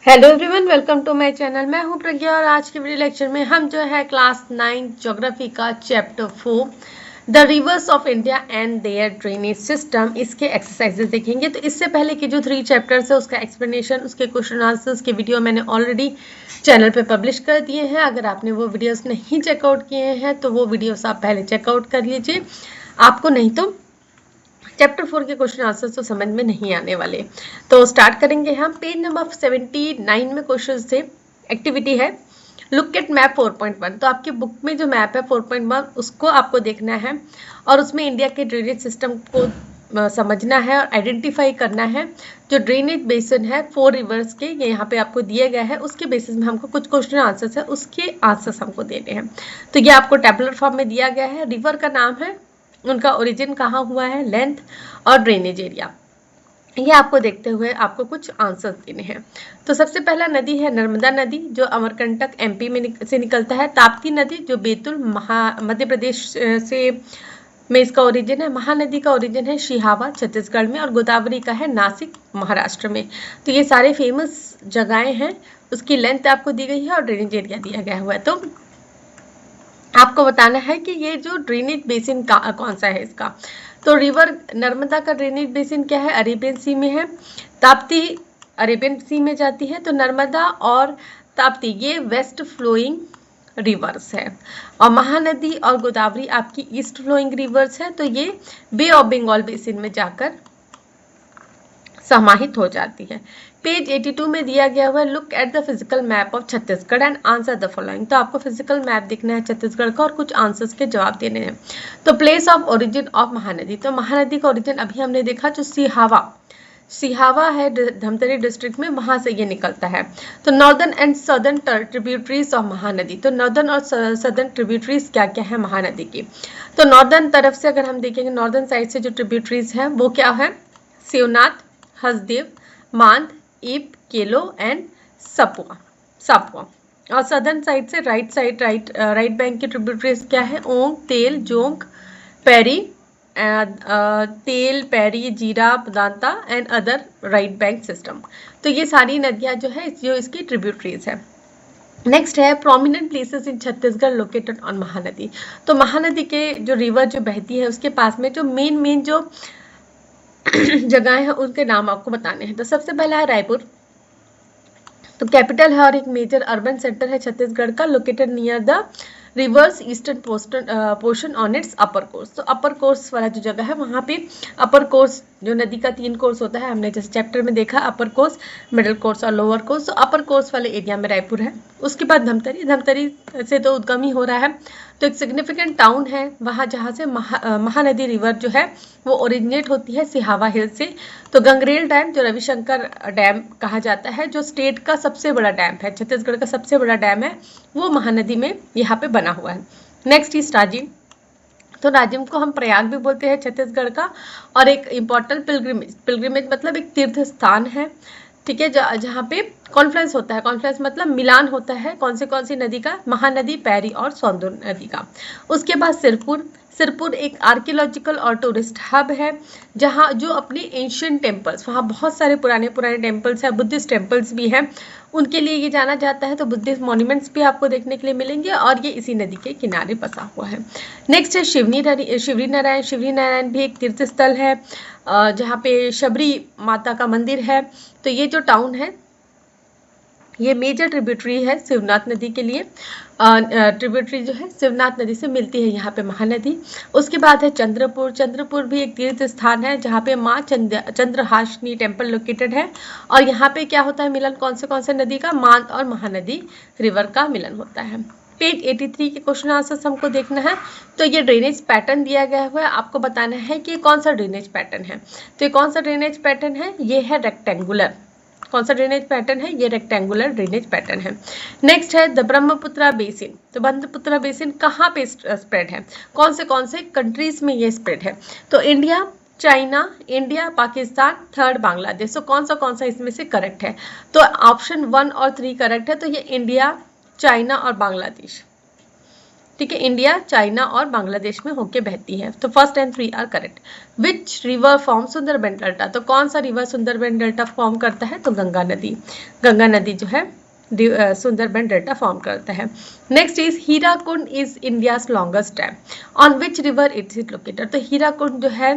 Hello everyone, welcome to my channel. मैं हूं प्रज्ञा और आज के वीडियो लेक्चर में हम जो है क्लास 9 ज्योग्राफी का chapter 4 the rivers of India and their drainage system, इसके एक्सरसाइजेस देखेंगे। तो इससे पहले के जो 3 चैप्टर्स है उसका एक्सप्लेनेशन, उसके क्वेश्चन आंसर्स के वीडियो मैंने ऑलरेडी चैनल पे पब्लिश कर दिए हैं। अगर आपने वो वीडियोस नहीं चेकआउट किए हैं तो वो वीडियोस आप पहले चेकआउट कर लीजिए, आपको नहीं तो चैप्टर 4 के क्वेश्चन आंसर तो समझ में नहीं आने वाले। तो स्टार्ट करेंगे हम। पेज नंबर 79 में क्वेश्चन थे, एक्टिविटी है लुक एट मैप 4.1। तो आपकी बुक में जो मैप है 4.1 उसको आपको देखना है और उसमें इंडिया के ड्रेनेज सिस्टम को समझना है और आइडेंटिफाई करना है। जो ड्रेनेज बेसिन है 4 रिवर्स के, ये यहाँ पे आपको दिया गया है, उसके बेसिस में हमको कुछ क्वेश्चन आंसर्स है, उसके आंसर्स हमको देने हैं। तो ये आपको टेबुलर फॉर्म में दिया गया है। रिवर का नाम है, उनका ओरिजिन कहाँ हुआ है, लेंथ और ड्रेनेज एरिया, ये आपको देखते हुए आपको कुछ आंसर्स देने हैं। तो सबसे पहला नदी है नर्मदा नदी, जो अमरकंटक एमपी में से निकलता है। ताप्ती नदी जो बैतूल मध्य प्रदेश से में इसका ओरिजिन है। महानदी का ओरिजिन है शिहावा छत्तीसगढ़ में, और गोदावरी का है नासिक महाराष्ट्र में। तो ये सारे फेमस जगहें हैं। उसकी लेंथ आपको दी गई है और ड्रेनेज एरिया दिया गया हुआ है। तो आपको बताना है कि ये जो ड्रेनेज बेसिन कौन सा है इसका। तो रिवर नर्मदा का ड्रेनेज बेसिन क्या है, अरेबियन सी में है। ताप्ती अरेबियन सी में जाती है। तो नर्मदा और ताप्ती ये वेस्ट फ्लोइंग रिवर्स है, और महानदी और गोदावरी आपकी ईस्ट फ्लोइंग रिवर्स है। तो ये बे ऑफ बंगाल बेसिन में जाकर समाहित हो जाती है। पेज 82 में दिया गया हुआ है look at the physical map of Chhattisgarh and answer the following. तो आपको फिजिकल मैप देखना है छत्तीसगढ़ का और कुछ आंसर्स के जवाब देने हैं। तो place of origin of Mahanadi, तो महानदी का ओरिजिन अभी हमने देखा जो सिहावा है धमतरी डिस्ट्रिक्ट में, वहां से ये निकलता है। तो northern and southern tributaries of Mahanadi, तो नॉर्दर्न और सदर्न ट्रिब्यूटरीज क्या क्या है महानदी की। तो नॉर्दर्न तरफ से अगर हम देखेंगे, नॉर्दर्न साइड से जो ट्रिब्यूटरीज है वो क्या है, शिवनाथ, हसदेव, मांद, ईप, केलो एंड सापुआ। और सदर्न साइड से राइट बैंक की ट्रिब्यूटरीज क्या है, Ong, Tel, Jonk, Pairi, Tel, Pairi, Jira, Danta and other right bank system. तो ये सारी नदियां जो है जो इसकी ट्रिब्यूटरीज है। नेक्स्ट है prominent places in Chhattisgarh located on Mahanadi. तो महानदी के जो रिवर जो बहती है उसके पास में जो मेन जो जगह है उनके नाम आपको बताने हैं। तो सबसे पहला है रायपुर, तो कैपिटल है और एक मेजर अर्बन सेंटर है छत्तीसगढ़ का, located near the reverse eastern portion on it's upper course. तो अपर कोर्स वाला जो जगह है वहाँ पे अपर कोर्स, जो नदी का 3 कोर्स होता है, हमने जैसे चैप्टर में देखा, अपर कोर्स, मिडिल कोर्स और लोअर कोर्स। तो अपर कोर्स वाले एरिया में रायपुर है। उसके बाद धमतरी से तो उद्गम ही हो रहा है, तो एक सिग्निफिकेंट टाउन है वहाँ जहाँ से महानदी रिवर जो है वो ओरिजिनेट होती है सिहावा हिल से। तो गंगरेल डैम जो रविशंकर डैम कहा जाता है, जो स्टेट का सबसे बड़ा डैम है, छत्तीसगढ़ का सबसे बड़ा डैम है, वो महानदी में यहाँ पे बना हुआ है। नेक्स्ट इज राजिम, तो राजिम को हम प्रयाग भी बोलते हैं छत्तीसगढ़ का, और एक इम्पॉर्टेंट पिलग्रिमेज मतलब एक तीर्थ स्थान है, ठीक है, जहाँ पे कॉन्फ्लुएंस होता है। कॉन्फ्लुएंस मतलब मिलान होता है कौन सी नदी का, महानदी, पैरी और सोंदूर नदी का। उसके बाद सिरपुर एक आर्कियोलॉजिकल और टूरिस्ट हब है, जहाँ जो अपने एंशियंट टेम्पल्स, वहाँ बहुत सारे पुराने टेम्पल्स हैं, बुद्धिस्ट टेम्पल्स भी हैं, उनके लिए ये जाना जाता है। तो बुद्धिस्ट मॉन्यूमेंट्स भी आपको देखने के लिए मिलेंगे, और ये इसी नदी के किनारे बसा हुआ है। नेक्स्ट है शिवरी नारायण भी एक तीर्थ स्थल है, जहाँ पे शबरी माता का मंदिर है। तो ये जो टाउन है ये मेजर ट्रिब्यूटरी है शिवनाथ नदी के लिए, ट्रिब्यूटरी जो है शिवनाथ नदी से मिलती है यहाँ पे महानदी। उसके बाद है चंद्रपुर भी एक तीर्थ स्थान है, जहाँ पे माँ चंद्रहासिनी टेम्पल लोकेटेड है, और यहाँ पे क्या होता है मिलन कौन से नदी का, मांद और महानदी रिवर का मिलन होता है। पेज 83 के क्वेश्चन आंसर्स हमको देखना है। तो ये ड्रेनेज पैटर्न दिया गया हुआ है, आपको बताना है कि कौन सा ड्रेनेज पैटर्न है। तो ये कौन सा ड्रेनेज पैटर्न है, ये है रेक्टेंगुलर। कौन सा ड्रेनेज पैटर्न है, ये रेक्टेंगुलर ड्रेनेज पैटर्न है। नेक्स्ट है द ब्रह्मपुत्रा बेसिन, तो ब्रह्मपुत्रा बेसिन कहाँ पे स्प्रेड है, कौन से कंट्रीज में ये स्प्रेड है। तो India, China, India, Pakistan, third Bangladesh. तो कौन सा इसमें से करेक्ट है। तो ऑप्शन 1 और 3 करेक्ट है। तो ये इंडिया, चाइना और बांग्लादेश, ठीक है, इंडिया, चाइना और बांग्लादेश में होके बहती है। तो first and 3 are correct. Which river form Sundarban delta, तो कौन सा रिवर सुंदरबन डेल्टा फॉर्म करता है, तो गंगा नदी। गंगा नदी जो है सुंदरबन डेल्टा फॉर्म करता है। Next is Hirakud is India's longest dam, on which river it is located, तो हीराकुंड जो है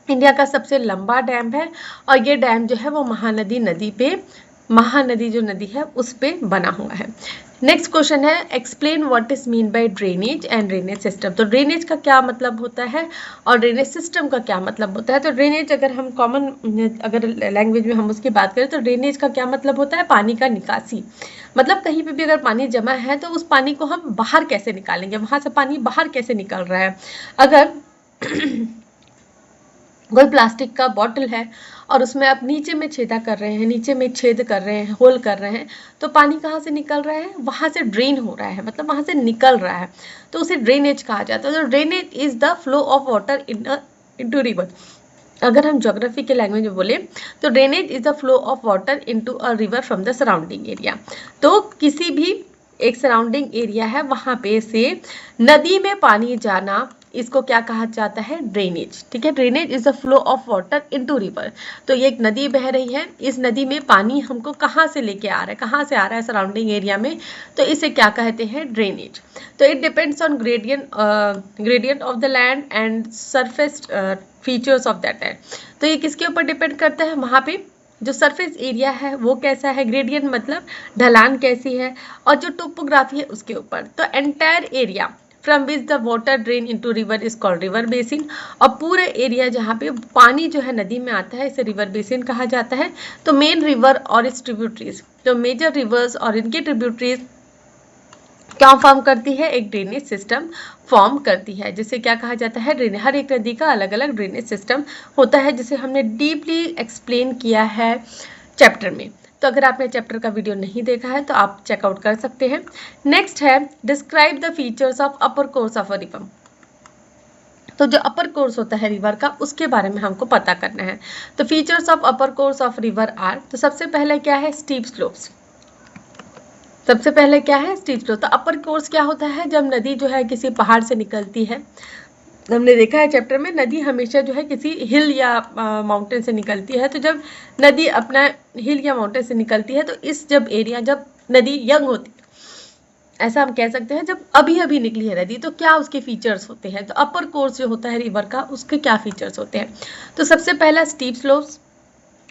इंडिया का सबसे लंबा डैम है और ये डैम जो है वो महानदी नदी पे, महानदी जो नदी है उस पे बना हुआ है। नेक्स्ट क्वेश्चन है explain what is mean by drainage and drainage system, तो ड्रेनेज का क्या मतलब होता है और ड्रेनेज सिस्टम का क्या मतलब होता है। तो ड्रेनेज अगर हम कॉमन अगर लैंग्वेज में हम उसकी बात करें तो ड्रेनेज का क्या मतलब होता है, पानी का निकासी। मतलब कहीं पे भी अगर पानी जमा है तो उस पानी को हम बाहर कैसे निकालेंगे, वहां से पानी बाहर कैसे निकल रहा है। अगर कोई प्लास्टिक का बॉटल है और उसमें आप नीचे में छेदा कर रहे हैं, नीचे में छेद कर रहे हैं, होल कर रहे हैं, तो पानी कहाँ से निकल रहा है, वहां से ड्रेन हो रहा है, मतलब वहां से निकल रहा है, तो उसे ड्रेनेज कहा जाता है। तो drainage is the flow of water into river. अगर हम ज्योग्राफी के लैंग्वेज में बोले तो drainage is the flow of water into a river from the surrounding area. तो किसी भी एक सराउंडिंग एरिया है वहां पे से नदी में पानी जाना, इसको क्या कहा जाता है, ड्रेनेज। ठीक है, drainage is the flow of water into river. तो ये एक नदी बह रही है, इस नदी में पानी हमको कहाँ से लेके आ रहा है, कहाँ से आ रहा है, सराउंडिंग एरिया में, तो इसे क्या कहते हैं, ड्रेनेज। तो it depends on gradient of the land and surface features of that land. तो ये किसके ऊपर डिपेंड करता है, वहाँ पे जो सरफेस एरिया है वो कैसा है, ग्रेडियंट मतलब ढलान कैसी है, और जो टोपोग्राफी है उसके ऊपर। तो entire area from which the water drain into river is called river basin, और पूरे एरिया जहाँ पे पानी जो है नदी में आता है इसे रिवर बेसिन कहा जाता है। तो मेन रिवर और इट्स ट्रिब्यूटरीज, तो मेजर रिवर्स और इनके ट्रिब्यूटरीज क्या फॉर्म करती है, एक ड्रेनेज सिस्टम फॉर्म करती है, जिसे क्या कहा जाता है, ड्रेनेज। हर एक नदी का अलग अलग ड्रेनेज सिस्टम होता है, जिसे हमने डीपली एक्सप्लेन किया है चैप्टर में। तो अगर आपने चैप्टर का वीडियो नहीं देखा है तो आप चेकआउट कर सकते हैं। नेक्स्ट है describe the features of upper course of a river. तो जो अपर कोर्स होता है रिवर का उसके बारे में हमको पता करना है। तो features of upper course of river are, तो सबसे पहले क्या है, स्टीप स्लोप्स। सबसे पहले क्या है, स्टीप स्लोप। तो अपर कोर्स क्या होता है, जब नदी जो है किसी पहाड़ से निकलती है, हमने देखा है चैप्टर में नदी हमेशा जो है किसी हिल या माउंटेन से निकलती है। तो जब नदी अपना हिल या माउंटेन से निकलती है तो इस जब एरिया, जब नदी यंग होती है, ऐसा हम कह सकते हैं, जब अभी अभी निकली है नदी, तो क्या उसके फीचर्स होते हैं। तो अपर कोर्स जो होता है रिवर का उसके क्या फीचर्स होते हैं। तो सबसे पहला steep slopes.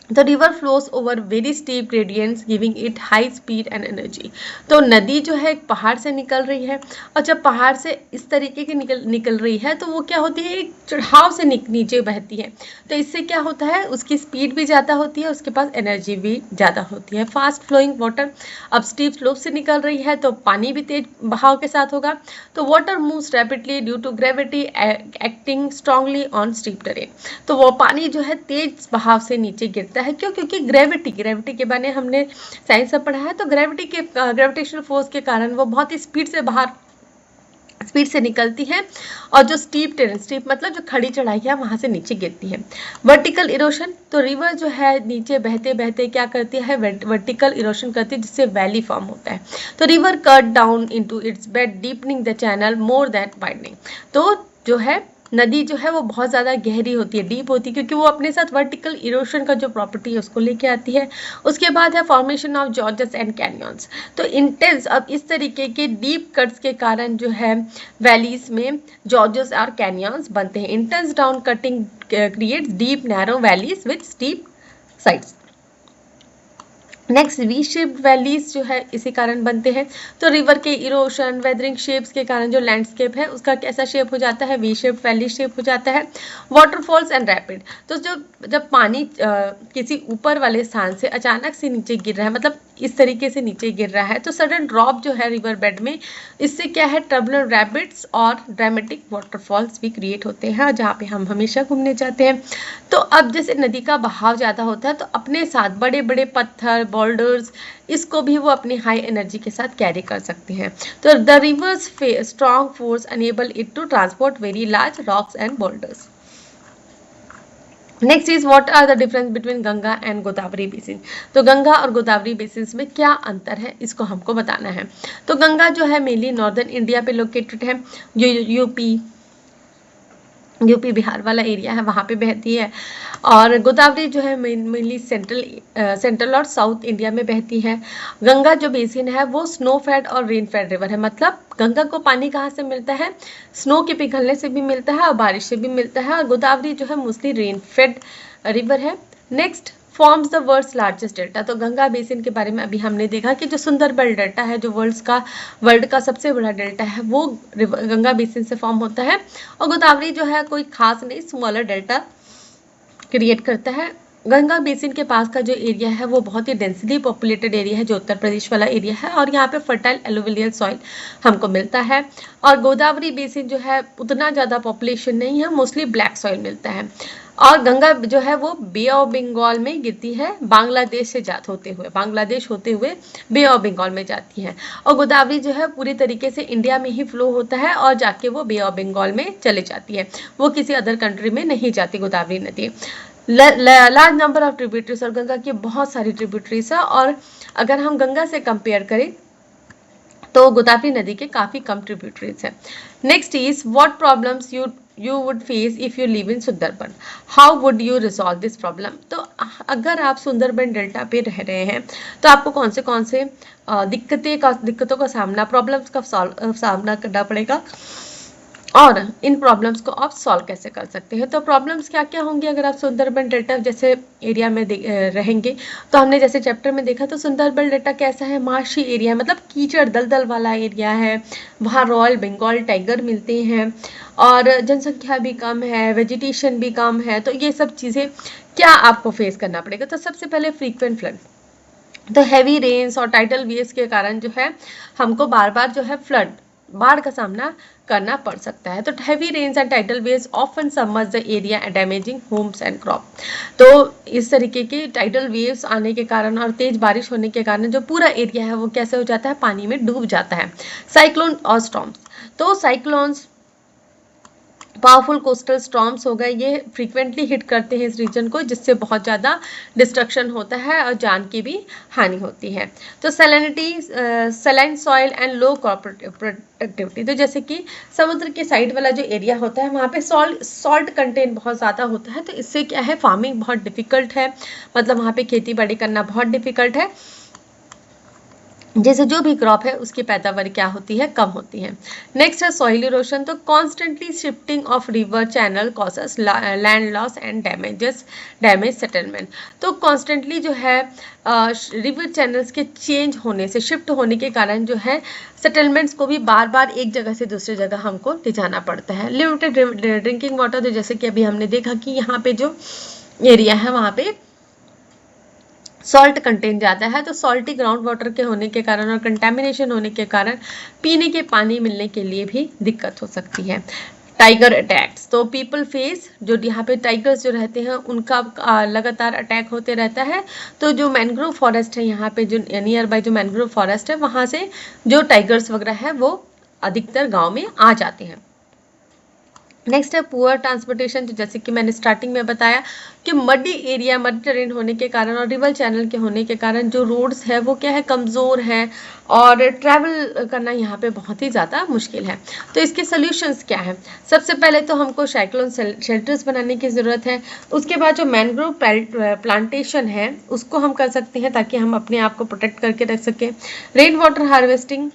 The river flows over very steep gradients giving it high speed and energy। तो नदी जो है एक पहाड़ से निकल रही है और जब पहाड़ से इस तरीके की निकल रही है तो वो क्या होती है, एक चढ़ाव से नीचे बहती है। तो इससे क्या होता है, उसकी स्पीड भी ज़्यादा होती है, उसके पास एनर्जी भी ज़्यादा होती है। फास्ट फ्लोइंग वाटर, अब स्टीप स्लोप से निकल रही है तो पानी भी तेज बहाव के साथ होगा। तो water moves rapidly due to gravity acting strongly on steep terrain. तो वो पानी जो है तेज बहाव से नीचे गिरता है, क्यों, क्योंकि ग्रेविटी के बारे में हमने साइंस में पढ़ा है। तो ग्रेविटेशनल फोर्स के कारण वो बहुत ही स्पीड से निकलती है और जो स्टीप टेरेन, स्टीप मतलब जो खड़ी चढ़ाई है वहां से नीचे गिरती है। वर्टिकल इरोशन, तो रिवर जो है नीचे बहते बहते क्या करती है, वर्टिकल इरोशन करती है, जिससे वैली फॉर्म होता है। तो river cut down into its bed deepening the channel more than widening. तो जो है नदी जो है वो बहुत ज़्यादा गहरी होती है, डीप होती है, क्योंकि वो अपने साथ वर्टिकल इरोशन का जो प्रॉपर्टी है उसको लेके आती है। उसके बाद है formation of George's and canyons. तो इंटेंस, अब इस तरीके के डीप कट्स के कारण जो है वैलीज में जॉर्जेस और कैनियंस बनते हैं। Intense down cutting creates deep narrow valleys with steep sides. Next V shaped valleys जो है इसी कारण बनते हैं। तो रिवर के इरोशन, वेदरिंग शेप्स के कारण जो लैंडस्केप है उसका कैसा शेप हो जाता है, वी शेप्ड वैली शेप हो जाता है। वाटरफॉल्स एंड रैपिड, तो जब पानी किसी ऊपर वाले स्थान से अचानक से नीचे गिर रहा है, मतलब इस तरीके से नीचे गिर रहा है, तो सडन ड्रॉप जो है रिवर बेड में, इससे क्या है, टर्बुलेंट रैपिड्स और ड्रामेटिक वाटरफॉल्स भी क्रिएट होते हैं, जहाँ पे हम हमेशा घूमने जाते हैं। तो अब जैसे नदी का बहाव ज़्यादा होता है तो अपने साथ बड़े बड़े पत्थर, बोल्डर्स, इसको भी वो अपनी हाई एनर्जी के साथ कैरी कर सकते हैं। तो the rivers strong force enable it to transport very large rocks and boulders. Next is what are the difference between Ganga and Godavari basin. तो गंगा और गोदावरी बेसिन में क्या अंतर है, इसको हमको बताना है। तो गंगा जो है मेनली नॉर्दर्न इंडिया पे लोकेटेड है, जो यूपी बिहार वाला एरिया है वहाँ पे बहती है। और गोदावरी जो है मेनली सेंट्रल और साउथ इंडिया में बहती है। गंगा जो बेसिन है वो स्नो फेड और रेन फेड रिवर है, मतलब गंगा को पानी कहाँ से मिलता है, स्नो के पिघलने से भी मिलता है और बारिश से भी मिलता है। और गोदावरी जो है मोस्टली रेन फेड रिवर है। Next, forms the world's largest delta. तो गंगा बेसिन के बारे में अभी हमने देखा कि जो सुंदरबन डेल्टा है, जो वर्ल्ड का सबसे बड़ा डेल्टा है, वो गंगा बेसिन से फॉर्म होता है। और गोदावरी जो है कोई खास नहीं, स्मॉलर डेल्टा क्रिएट करता है। गंगा बेसिन के पास का जो एरिया है वो बहुत ही डेंसली पॉपुलेटेड एरिया है, जो उत्तर प्रदेश वाला एरिया है, और यहाँ पे फर्टाइल एलुवियल सॉइल हमको मिलता है। और गोदावरी बेसिन जो है उतना ज़्यादा पॉपुलेशन नहीं है, मोस्टली ब्लैक सॉइल मिलता है। और गंगा जो है वो बे ऑफ बंगाल में गिरती है, बांग्लादेश होते हुए बे ऑफ बंगाल में जाती है। और गोदावरी जो है पूरी तरीके से इंडिया में ही फ्लो होता है और जाके वो बे ऑफ बंगाल में चले जाती है, वो किसी अदर कंट्री में नहीं जाती गोदावरी नदी। लार्ज नंबर ऑफ ट्रिब्यूटरीज, और गंगा की बहुत सारी ट्रिब्यूटरीज है। और अगर हम गंगा से कंपेयर करें तो गोदावरी नदी के काफ़ी कम ट्रिब्यूटरीज हैं। Next is what problems you would face if you live in Sundarban, how would you resolve this problem। तो अगर आप सुंदरबन डेल्टा पे रह रहे हैं तो आपको कौन से दिक्कतों का सामना, प्रॉब्लम्स का सामना करना पड़ेगा, और इन प्रॉब्लम्स को आप सॉल्व कैसे कर सकते हैं। तो प्रॉब्लम्स क्या क्या होंगी अगर आप सुंदरबन डेल्टा जैसे एरिया में रहेंगे। तो हमने जैसे चैप्टर में देखा, तो सुंदरबन डेल्टा कैसा है, मार्शी एरिया, मतलब कीचड़ दलदल वाला एरिया है। वहाँ रॉयल बंगाल टाइगर मिलते हैं और जनसंख्या भी कम है, वेजिटेशन भी कम है। तो ये सब चीज़ें क्या आपको फेस करना पड़ेगा। तो सबसे पहले फ्रीक्वेंट फ्लड, तो हैवी रेन्स और टाइडल वेव्स के कारण जो है हमको बार बार जो है बाढ़ का सामना करना पड़ सकता है। तो heavy rains and tidal waves often submerge the area damaging homes and crop. तो इस तरीके के टाइडल वेव्स आने के कारण और तेज बारिश होने के कारण जो पूरा एरिया है वो कैसे हो जाता है, पानी में डूब जाता है। साइक्लोन और स्टॉर्म्स, तो साइक्लोन्स पावरफुल कोस्टल स्टॉर्म्स हो गए, ये फ्रीक्वेंटली हिट करते हैं इस रीजन को, जिससे बहुत ज़्यादा डिस्ट्रक्शन होता है और जान की भी हानि होती है। तो saline soil and low productivity, तो जैसे कि समुद्र के साइड वाला जो एरिया होता है वहाँ पे सॉल्ट कंटेंट बहुत ज़्यादा होता है। तो इससे क्या है, फार्मिंग बहुत डिफिकल्ट है, मतलब वहाँ पे खेती बाड़ी करना बहुत डिफिकल्ट है, जैसे जो भी क्रॉप है उसकी पैदावार क्या होती है, कम होती है। नेक्स्ट है सॉइल इरोशन, तो constantly shifting of river channel causes land loss and damage settlement. तो कॉन्स्टेंटली जो है रिवर चैनल्स के चेंज होने से, शिफ्ट होने के कारण जो है सेटलमेंट्स को भी बार बार एक जगह से दूसरी जगह हमको ले जाना पड़ता है। लिमिटेड ड्रिंकिंग वाटर, तो जैसे कि अभी हमने देखा कि यहाँ पे जो एरिया है वहाँ पे सॉल्ट कंटेंट ज़्यादा है, तो सॉल्टी ग्राउंड वाटर के होने के कारण और कंटेमिनेशन होने के कारण पीने के पानी मिलने के लिए भी दिक्कत हो सकती है। टाइगर अटैक्स, तो पीपल फेस, जो यहाँ पे टाइगर्स जो रहते हैं उनका लगातार अटैक होते रहता है। तो जो मैंग्रोव फॉरेस्ट है यहाँ पे, जो नियर बाय जो मैंग्रोव फॉरेस्ट है, वहाँ से जो टाइगर्स वगैरह है वो अधिकतर गाँव में आ जाते हैं। नेक्स्ट है पुअर ट्रांसपोर्टेशन, जो जैसे कि मैंने स्टार्टिंग में बताया कि मडी एरिया, मडी टेरेन होने के कारण और रिवर चैनल के होने के कारण जो रोड्स है वो क्या है, कमज़ोर है और ट्रैवल करना यहाँ पे बहुत ही ज़्यादा मुश्किल है। तो इसके सोल्यूशंस क्या है, सबसे पहले तो हमको साइक्लोन शेल्टर्स बनाने की ज़रूरत है। उसके बाद जो मैंग्रोव प्लांटेशन है उसको हम कर सकते हैं ताकि हम अपने आप को प्रोटेक्ट करके रख सकें। रेन वाटर हार्वेस्टिंग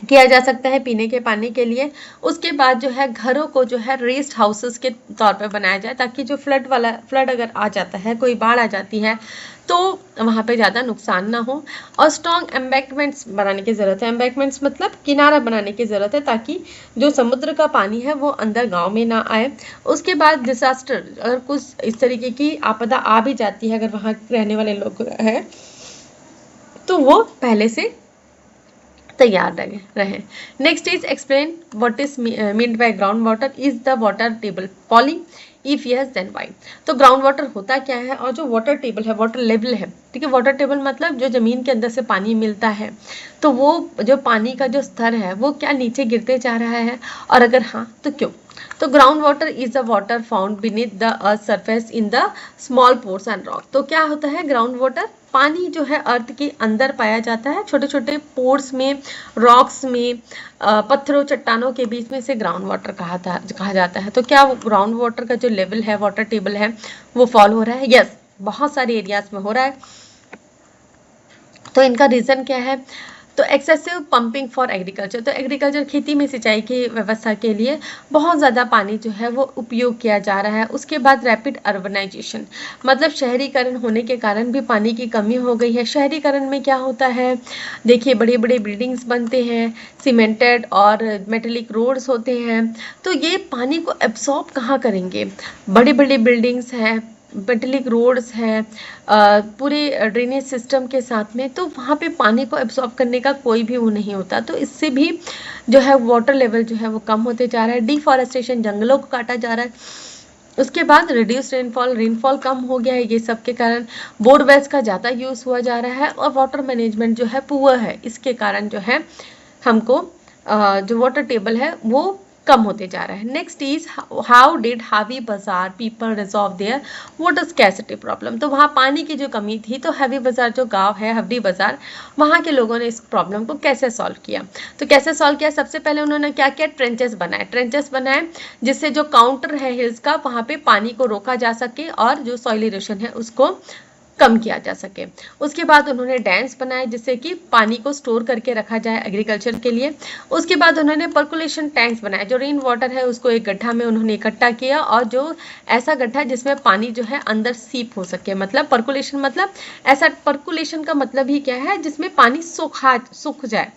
किया जा सकता है पीने के पानी के लिए। उसके बाद जो है घरों को जो है रेस्ट हाउसेस के तौर पर बनाया जाए, ताकि जो फ्लड अगर आ जाता है, कोई बाढ़ आ जाती है तो वहाँ पे ज़्यादा नुकसान ना हो। और स्ट्रॉन्ग एम्बैंकमेंट्स बनाने की ज़रूरत है। एम्बैंकमेंट्स मतलब किनारा बनाने की ज़रूरत है, ताकि जो समुद्र का पानी है वो अंदर गाँव में ना आए। उसके बाद डिजास्टर, अगर कुछ इस तरीके की आपदा आ भी जाती है, अगर वहाँ रहने वाले लोग हैं तो वो पहले से तैयार रहे। Next is explain what is meant by ground water, is the water table falling, if yes then why. तो ग्राउंड वाटर होता क्या है और जो वाटर टेबल है, वाटर लेवल है, ठीक है। वाटर टेबल मतलब जो जमीन के अंदर से पानी मिलता है, तो वो जो पानी का जो स्तर है वो क्या नीचे गिरते जा रहा है, और अगर हाँ तो क्यों। तो ground water is a water found beneath the earth surface in the small pores and rock. तो क्या होता है ग्राउंड वाटर? पानी जो है अर्थ के अंदर पाया जाता है, छोटे छोटे पोर्स में, रॉक्स में, पत्थरों चट्टानों के बीच में, से ग्राउंड वाटर कहा जाता है। तो क्या ग्राउंड वाटर का जो लेवल है, वाटर टेबल है, वो फॉल हो रहा है? यस, बहुत सारे एरियाज में हो रहा है। तो इनका रीजन क्या है? तो एक्सेसिव पंपिंग फॉर एग्रीकल्चर। तो एग्रीकल्चर, खेती में सिंचाई की व्यवस्था के लिए बहुत ज़्यादा पानी जो है वो उपयोग किया जा रहा है। उसके बाद रैपिड अर्बनाइजेशन, मतलब शहरीकरण होने के कारण भी पानी की कमी हो गई है। शहरीकरण में क्या होता है, देखिए बड़े बड़े बिल्डिंग्स बनते हैं, सीमेंटेड और मेटेलिक रोड्स होते हैं, तो ये पानी को एब्सॉर्ब कहाँ करेंगे? बड़ी बड़ी बिल्डिंग्स हैं, मेटेलिक रोड्स हैं, पूरे ड्रेनेज सिस्टम के साथ में, तो वहाँ पे पानी को एब्सॉर्ब करने का कोई भी वो नहीं होता। तो इससे भी जो है वाटर लेवल जो है वो कम होते जा रहा है। डिफॉरेस्टेशन, जंगलों को काटा जा रहा है। उसके बाद रिड्यूस रेनफॉल कम हो गया है, ये सब के कारण बोरवेल्स का ज़्यादा यूज़ हुआ जा रहा है, और वाटर मैनेजमेंट जो है पुअर है, इसके कारण जो है हमको जो वाटर टेबल है वो कम होते जा रहा है। Next is how did Hiware Bazar people resolve their water scarcity problem. तो वहाँ पानी की जो कमी थी, तो हावी बाजार जो गांव है, हवडी बाजार, वहाँ के लोगों ने इस प्रॉब्लम को कैसे सॉल्व किया? तो कैसे सॉल्व किया? सबसे पहले उन्होंने क्या किया? ट्रेंचेस बनाए जिससे जो काउंटर है हिल्स का, वहाँ पे पानी को रोका जा सके और जो सॉइल इरोशन है उसको कम किया जा सके। उसके बाद उन्होंने डैम्स बनाए जिससे कि पानी को स्टोर करके रखा जाए एग्रीकल्चर के लिए। उसके बाद उन्होंने पर्कुलेशन टैंक्स बनाए, जो रेन वाटर है उसको एक गड्ढा में उन्होंने इकट्ठा किया, और जो ऐसा गड्ढा जिसमें पानी जो है अंदर सीप हो सके। मतलब पर्कुलेशन, मतलब ऐसा, पर्कुलेशन का मतलब ही क्या है? जिसमें पानी सूख जाए।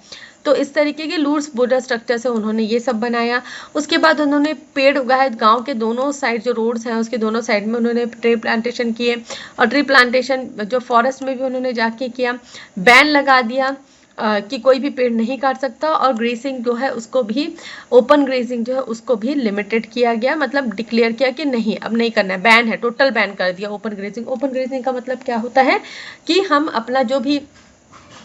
तो इस तरीके के लूर्स बॉर्डर स्ट्रक्चर से उन्होंने ये सब बनाया। उसके बाद उन्होंने पेड़ उगाए, गांव के दोनों साइड जो रोड्स हैं उसके दोनों साइड में उन्होंने ट्री प्लांटेशन किए, और ट्री प्लांटेशन जो फॉरेस्ट में भी उन्होंने जाके किया। बैन लगा दिया कि कोई भी पेड़ नहीं काट सकता, और ग्रेसिंग जो है उसको भी, ओपन ग्रेसिंग जो है उसको भी लिमिटेड किया गया, मतलब डिक्लेयर किया कि नहीं, अब नहीं करना है, बैन है, टोटल बैन कर दिया ओपन ग्रेसिंग। ओपन ग्रेसिंग का मतलब क्या होता है कि हम अपना जो भी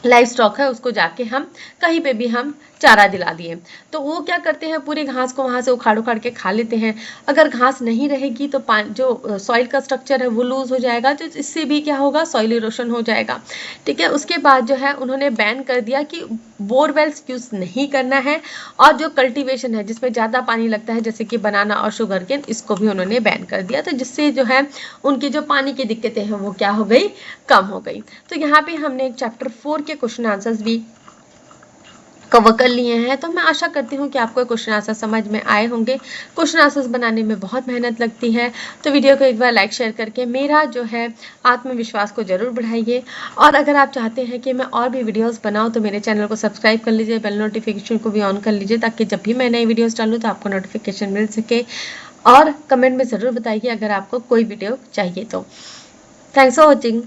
लाइफ स्टॉक है उसको जाके हम कहीं पे भी हम चारा दिला दिए, तो वो क्या करते हैं, पूरी घास को वहाँ से उखाड़ के खा लेते हैं। अगर घास नहीं रहेगी तो जो सॉइल का स्ट्रक्चर है वो लूज हो जाएगा, तो इससे भी क्या होगा, सॉइल इरोशन हो जाएगा। ठीक है, उसके बाद जो है उन्होंने बैन कर दिया कि बोरवेल्स यूज नहीं करना है, और जो कल्टीवेशन है जिसमें ज़्यादा पानी लगता है जैसे कि बनाना और शुगर केन, इसको भी उन्होंने बैन कर दिया। तो जिससे जो है उनकी जो पानी की दिक्कतें हैं वो क्या हो गई, कम हो गई। तो यहाँ पे हमने चैप्टर 4 के क्वेश्चन आंसर्स भी कवर कर लिए हैं। तो मैं आशा करती हूँ कि आपको क्वेश्चन आंसर समझ में आए होंगे। क्वेश्चन आंसर्स बनाने में बहुत मेहनत लगती है, तो वीडियो को एक बार लाइक शेयर करके मेरा जो है आत्मविश्वास को जरूर बढ़ाइए। और अगर आप चाहते हैं कि मैं और भी वीडियोस बनाऊं तो मेरे चैनल को सब्सक्राइब कर लीजिए, बेल नोटिफिकेशन को भी ऑन कर लीजिए, ताकि जब भी मैं नई वीडियोज़ डालूँ तो आपको नोटिफिकेशन मिल सके। और कमेंट में ज़रूर बताइए अगर आपको कोई वीडियो चाहिए तो। Thanks for watching.